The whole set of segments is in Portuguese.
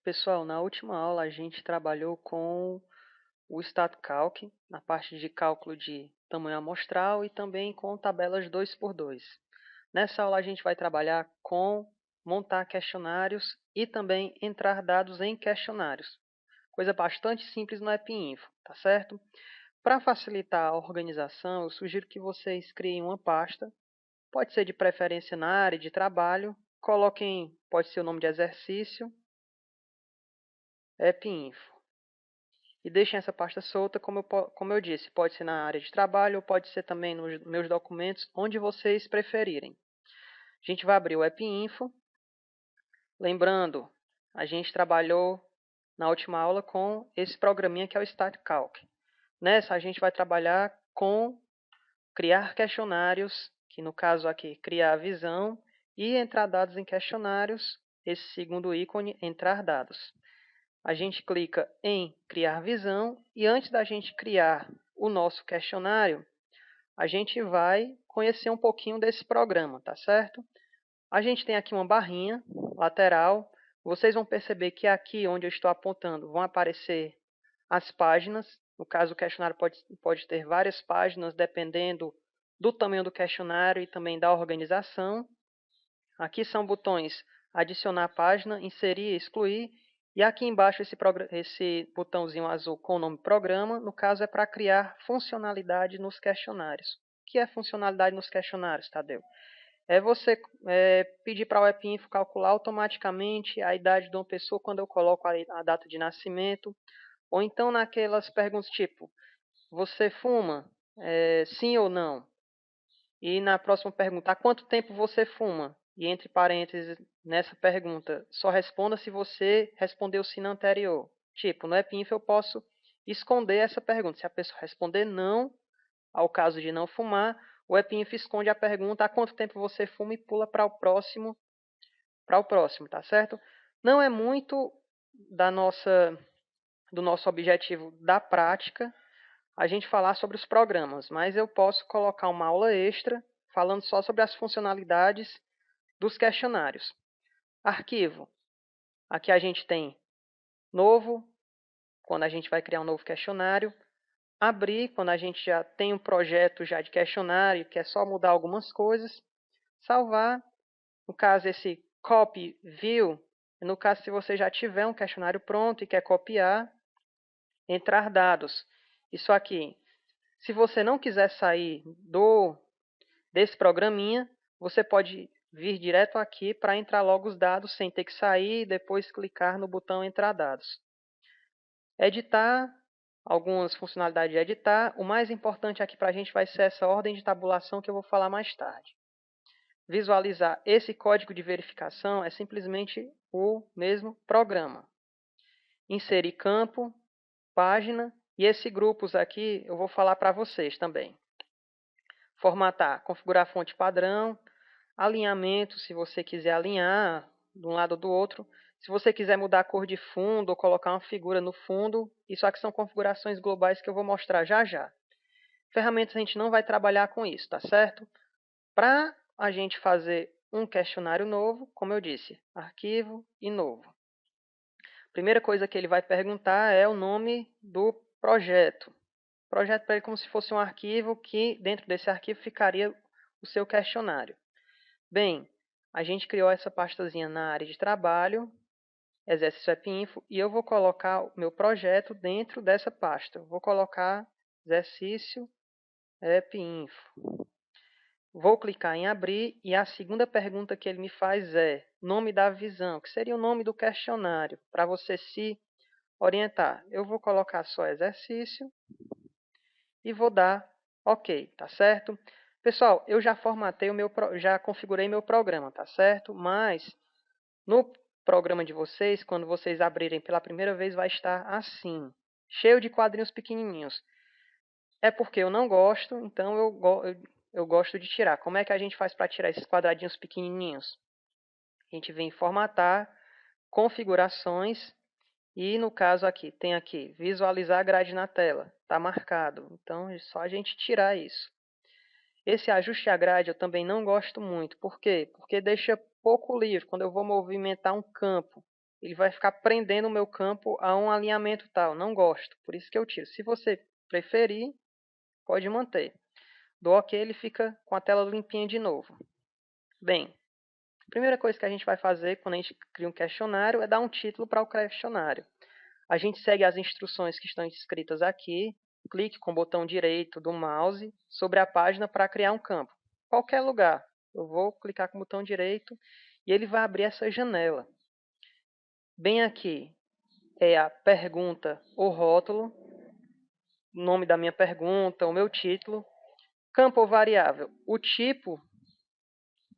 Pessoal, na última aula a gente trabalhou com o StatCalc, na parte de cálculo de tamanho amostral e também com tabelas 2x2. Nessa aula a gente vai trabalhar com montar questionários e também entrar dados em questionários. Coisa bastante simples no AppInfo, tá certo? Para facilitar a organização, eu sugiro que vocês criem uma pasta, pode ser de preferência na área de trabalho, coloquem, pode ser o nome de exercício, AppInfo. E deixem essa pasta solta, como eu disse, pode ser na área de trabalho ou pode ser também nos meus documentos, onde vocês preferirem. A gente vai abrir o AppInfo. Lembrando, a gente trabalhou na última aula com esse programinha que é o StatCalc. Nessa, a gente vai trabalhar com criar questionários, que no caso aqui, criar a visão, e entrar dados em questionários, esse segundo ícone, entrar dados. A gente clica em criar visão e antes da gente criar o nosso questionário, a gente vai conhecer um pouquinho desse programa, tá certo? A gente tem aqui uma barrinha lateral. Vocês vão perceber que aqui onde eu estou apontando vão aparecer as páginas. No caso, o questionário pode ter várias páginas, dependendo do tamanho do questionário e também da organização. Aqui são botões adicionar página, inserir, excluir. E aqui embaixo esse botãozinho azul com o nome programa, no caso é para criar funcionalidade nos questionários. O que é funcionalidade nos questionários, Tadeu? É você pedir para o AppInfo calcular automaticamente a idade de uma pessoa quando eu coloco a data de nascimento. Ou então naquelas perguntas tipo, você fuma? Sim ou não? E na próxima pergunta, há quanto tempo você fuma? E entre parênteses, nessa pergunta, só responda se você respondeu sim na anterior. Tipo, no AppInfo eu posso esconder essa pergunta. Se a pessoa responder não, ao caso de não fumar, o AppInfo esconde a pergunta há quanto tempo você fuma e pula para o próximo, tá certo? Não é muito do nosso objetivo da prática a gente falar sobre os programas, mas eu posso colocar uma aula extra falando só sobre as funcionalidades dos questionários. Arquivo. Aqui a gente tem novo, quando a gente vai criar um novo questionário. Abrir, quando a gente já tem um projeto já de questionário, que é só mudar algumas coisas. Salvar. No caso, esse copy view, no caso, se você já tiver um questionário pronto e quer copiar. Entrar dados. Isso aqui. Se você não quiser sair desse programinha, você pode vir direto aqui para entrar logo os dados sem ter que sair e depois clicar no botão entrar dados. Editar, algumas funcionalidades de editar. O mais importante aqui para a gente vai ser essa ordem de tabulação que eu vou falar mais tarde. Visualizar esse código de verificação é simplesmente o mesmo programa. Inserir campo, página, e esses grupos aqui eu vou falar para vocês também. Formatar, configurar fonte padrão, alinhamento, se você quiser alinhar de um lado ou do outro. Se você quiser mudar a cor de fundo ou colocar uma figura no fundo, isso aqui são configurações globais que eu vou mostrar já já. Ferramentas a gente não vai trabalhar com isso, tá certo? Para a gente fazer um questionário novo, como eu disse, arquivo e novo. Primeira coisa que ele vai perguntar é o nome do projeto. Projeto para ele como se fosse um arquivo que dentro desse arquivo ficaria o seu questionário. Bem, a gente criou essa pastazinha na área de trabalho, exercício AppInfo, e eu vou colocar o meu projeto dentro dessa pasta. Eu vou colocar exercício AppInfo. Vou clicar em abrir e a segunda pergunta que ele me faz é nome da visão, que seria o nome do questionário, para você se orientar. Eu vou colocar só exercício e vou dar OK, tá certo? Pessoal, eu já formatei já configurei meu programa, tá certo? Mas no programa de vocês, quando vocês abrirem pela primeira vez, vai estar assim, cheio de quadrinhos pequenininhos. É porque eu não gosto, então eu gosto de tirar. Como é que a gente faz para tirar esses quadradinhos pequenininhos? A gente vem em formatar, configurações, e no caso aqui, tem aqui, visualizar a grade na tela. Está marcado. Então, é só a gente tirar isso. Esse ajuste à grade eu também não gosto muito. Por quê? Porque deixa pouco livre. Quando eu vou movimentar um campo, ele vai ficar prendendo o meu campo a um alinhamento tal. Não gosto, por isso que eu tiro. Se você preferir, pode manter. Dou OK, ele fica com a tela limpinha de novo. Bem, a primeira coisa que a gente vai fazer quando a gente cria um questionário é dar um título para o questionário. A gente segue as instruções que estão escritas aqui, clique com o botão direito do mouse sobre a página para criar um campo. Qualquer lugar. Eu vou clicar com o botão direito e ele vai abrir essa janela. Bem aqui é a pergunta ou rótulo, o nome da minha pergunta, o meu título. Campo ou variável. O tipo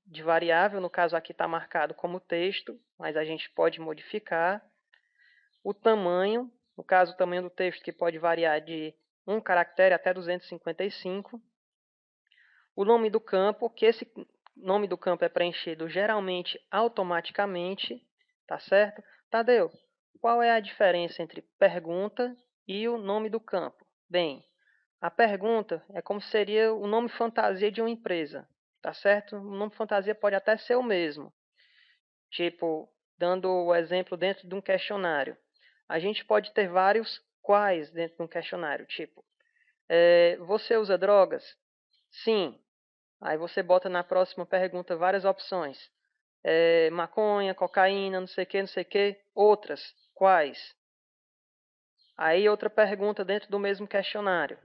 de variável, no caso aqui está marcado como texto, mas a gente pode modificar. O tamanho, no caso o tamanho do texto que pode variar de 1 caractere até 255. O nome do campo, que esse nome do campo é preenchido geralmente automaticamente, tá certo? Tadeu, qual é a diferença entre pergunta e o nome do campo? Bem, a pergunta é como seria o nome fantasia de uma empresa, tá certo? O nome fantasia pode até ser o mesmo. Tipo, dando o exemplo dentro de um questionário. A gente pode ter vários quais dentro de um questionário, tipo, você usa drogas? Sim. Aí você bota na próxima pergunta várias opções. Maconha, cocaína, não sei o que, outras, quais? Aí outra pergunta dentro do mesmo questionário.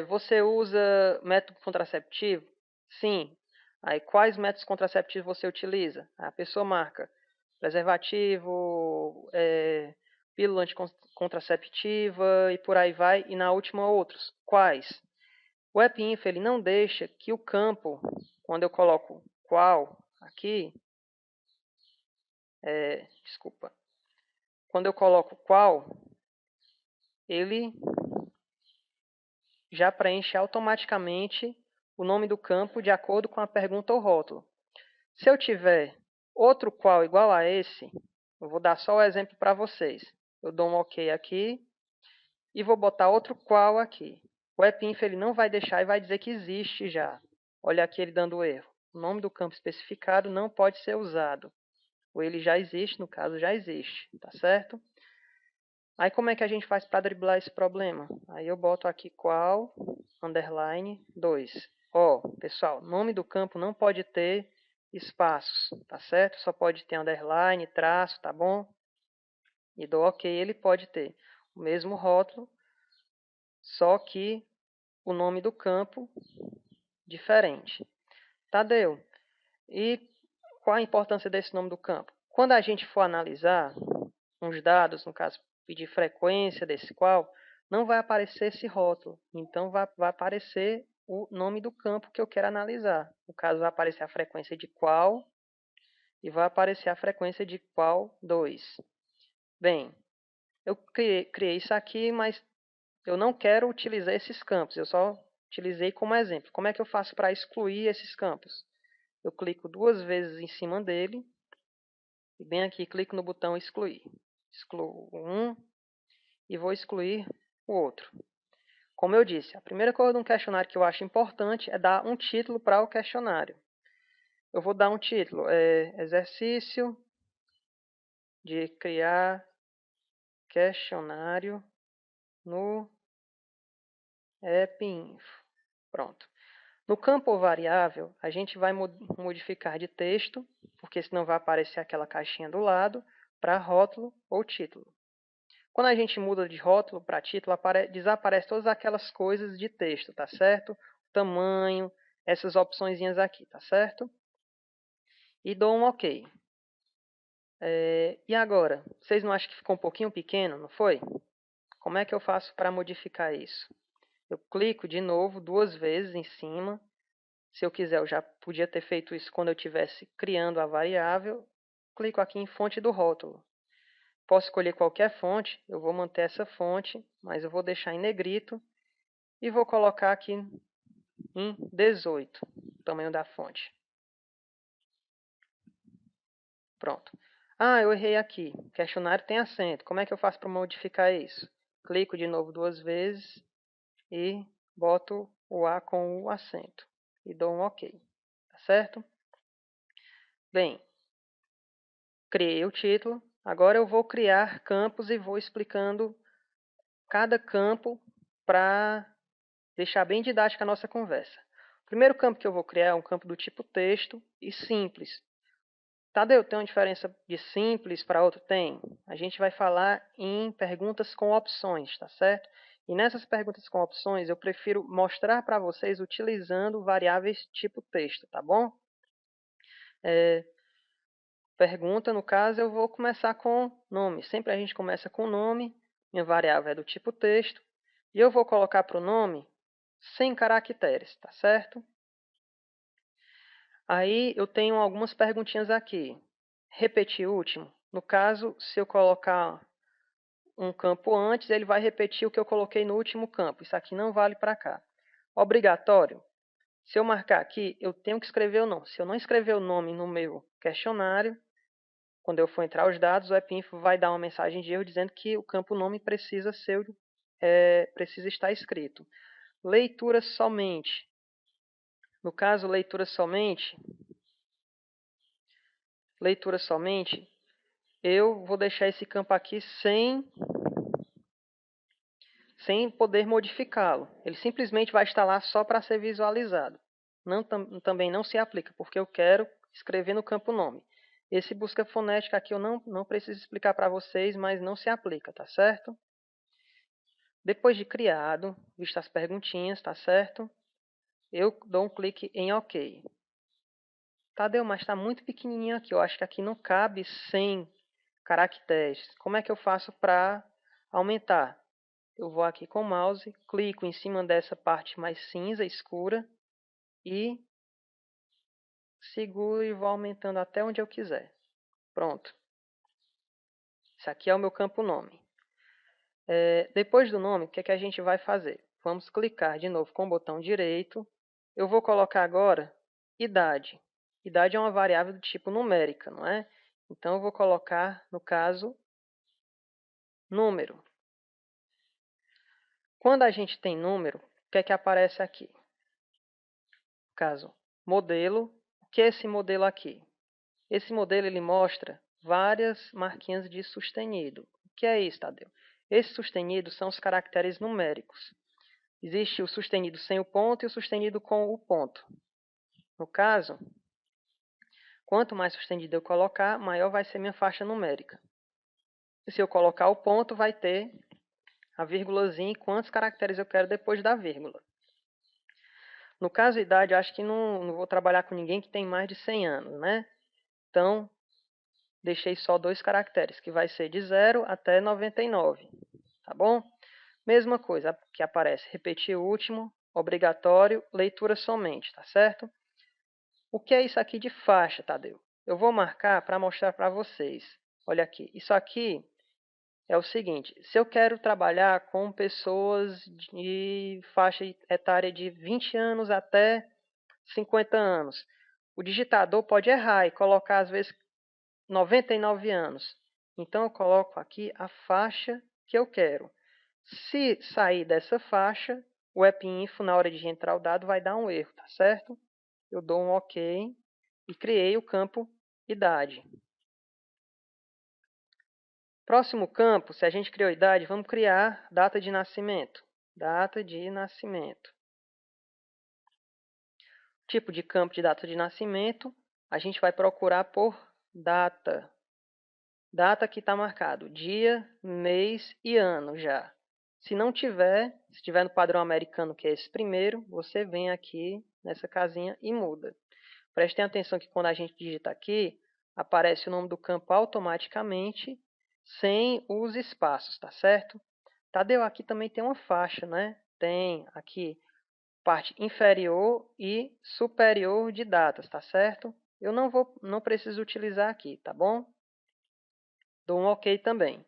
Você usa método contraceptivo? Sim. Aí quais métodos contraceptivos você utiliza? A pessoa marca preservativo, pílula anticontraceptiva e por aí vai. E na última outros. Quais? O AppInfo ele não deixa que o campo, quando eu coloco qual aqui, desculpa, quando eu coloco qual, ele já preenche automaticamente o nome do campo de acordo com a pergunta ou rótulo. Se eu tiver outro qual igual a esse, eu vou dar só o exemplo para vocês. Eu dou um OK aqui e vou botar outro qual aqui. O AppInfo ele não vai deixar e vai dizer que existe já. Olha aqui ele dando erro. O nome do campo especificado não pode ser usado. Ou ele já existe, no caso já existe, tá certo? Aí como é que a gente faz para driblar esse problema? Aí eu boto aqui qual, underline 2. Ó, pessoal, nome do campo não pode ter espaços, tá certo? Só pode ter underline, traço, tá bom? E dou OK, ele pode ter o mesmo rótulo, só que o nome do campo diferente. Tadeu, e qual a importância desse nome do campo? Quando a gente for analisar uns dados, no caso, pedir frequência desse qual, não vai aparecer esse rótulo. Então, vai aparecer o nome do campo que eu quero analisar. No caso, vai aparecer a frequência de qual e vai aparecer a frequência de qual 2. Bem, eu criei isso aqui, mas eu não quero utilizar esses campos. Eu só utilizei como exemplo. Como é que eu faço para excluir esses campos? Eu clico 2 vezes em cima dele e bem aqui clico no botão excluir. Excluo um e vou excluir o outro. Como eu disse, a primeira coisa de um questionário que eu acho importante é dar um título para o questionário. Eu vou dar um título, exercício de criar questionário no AppInfo. Pronto. No campo variável, a gente vai modificar de texto, porque senão vai aparecer aquela caixinha do lado, para rótulo ou título. Quando a gente muda de rótulo para título, desaparece todas aquelas coisas de texto, tá certo? Tamanho, essas opçõezinhas aqui, tá certo? E dou um OK. E agora? Vocês não acham que ficou um pouquinho pequeno, não foi? Como é que eu faço para modificar isso? Eu clico de novo 2 vezes em cima. Se eu quiser, eu já podia ter feito isso quando eu estivesse criando a variável. Clico aqui em fonte do rótulo. Posso escolher qualquer fonte, eu vou manter essa fonte, mas eu vou deixar em negrito e vou colocar aqui em 18, o tamanho da fonte. Pronto. Ah, eu errei aqui. O questionário tem acento. Como é que eu faço para modificar isso? Clico de novo 2 vezes e boto o A com o acento. E dou um OK. Tá certo? Bem, criei o título. Agora eu vou criar campos e vou explicando cada campo para deixar bem didática a nossa conversa. O primeiro campo que eu vou criar é um campo do tipo texto e simples. Tadeu, tem uma diferença de simples para outro? Tem. A gente vai falar em perguntas com opções, tá certo? E nessas perguntas com opções, eu prefiro mostrar para vocês utilizando variáveis tipo texto, tá bom? Pergunta, no caso, eu vou começar com nome. Sempre a gente começa com nome, minha variável é do tipo texto, e eu vou colocar para o nome 100 caracteres, tá certo? Aí eu tenho algumas perguntinhas aqui. Repetir último. No caso, se eu colocar um campo antes, ele vai repetir o que eu coloquei no último campo. Isso aqui não vale para cá. Obrigatório. Se eu marcar aqui, eu tenho que escrever o nome. Se eu não escrever o nome no meu questionário, quando eu for entrar os dados, o AppInfo vai dar uma mensagem de erro dizendo que o campo nome precisa precisa estar escrito. Leitura somente. No caso, leitura somente, eu vou deixar esse campo aqui sem poder modificá-lo. Ele simplesmente vai estar lá só para ser visualizado. Também não se aplica, porque eu quero escrever no campo nome. Esse busca fonética aqui eu não preciso explicar para vocês, mas não se aplica, tá certo? Depois de criado, visto as perguntinhas, tá certo? Eu dou um clique em OK. Tadeu, mas está muito pequenininho aqui. Eu acho que aqui não cabe 100 caracteres. Como é que eu faço para aumentar? Eu vou aqui com o mouse, clico em cima dessa parte mais cinza, escura, e seguro e vou aumentando até onde eu quiser. Pronto. Esse aqui é o meu campo nome. Depois do nome, o que é que a gente vai fazer? Vamos clicar de novo com o botão direito. Eu vou colocar agora idade. Idade é uma variável do tipo numérica, não é? Então, eu vou colocar, no caso, número. Quando a gente tem número, o que é que aparece aqui? No caso, modelo. O que é esse modelo aqui? Esse modelo ele mostra várias marquinhas de sustenido. O que é isso, Tadeu? Esses sustenidos são os caracteres numéricos. Existe o sustenido sem o ponto e o sustenido com o ponto. No caso, quanto mais sustenido eu colocar, maior vai ser minha faixa numérica. E se eu colocar o ponto, vai ter a vírgulazinha e quantos caracteres eu quero depois da vírgula. No caso, idade, acho que não vou trabalhar com ninguém que tem mais de 100 anos, né? Então, deixei só 2 caracteres, que vai ser de 0 até 99, tá bom? Mesma coisa que aparece, repetir o último, obrigatório, leitura somente, tá certo? O que é isso aqui de faixa, Tadeu? Eu vou marcar para mostrar para vocês. Olha aqui, isso aqui é o seguinte, se eu quero trabalhar com pessoas de faixa etária de 20 anos até 50 anos, o digitador pode errar e colocar, às vezes, 99 anos. Então, eu coloco aqui a faixa que eu quero. Se sair dessa faixa, o AppInfo, na hora de entrar o dado, vai dar um erro, tá certo? Eu dou um OK e criei o campo idade. Próximo campo, se a gente criou idade, vamos criar data de nascimento. Data de nascimento. Tipo de campo de data de nascimento, a gente vai procurar por data. Data que está marcado, dia, mês e ano já. Se não tiver, se tiver no padrão americano, que é esse primeiro, você vem aqui nessa casinha e muda. Prestem atenção que quando a gente digita aqui, aparece o nome do campo automaticamente, sem os espaços, tá certo? Tadeu, aqui também tem uma faixa, né? Tem aqui parte inferior e superior de datas, tá certo? Eu não preciso utilizar aqui, tá bom? Dou um OK também.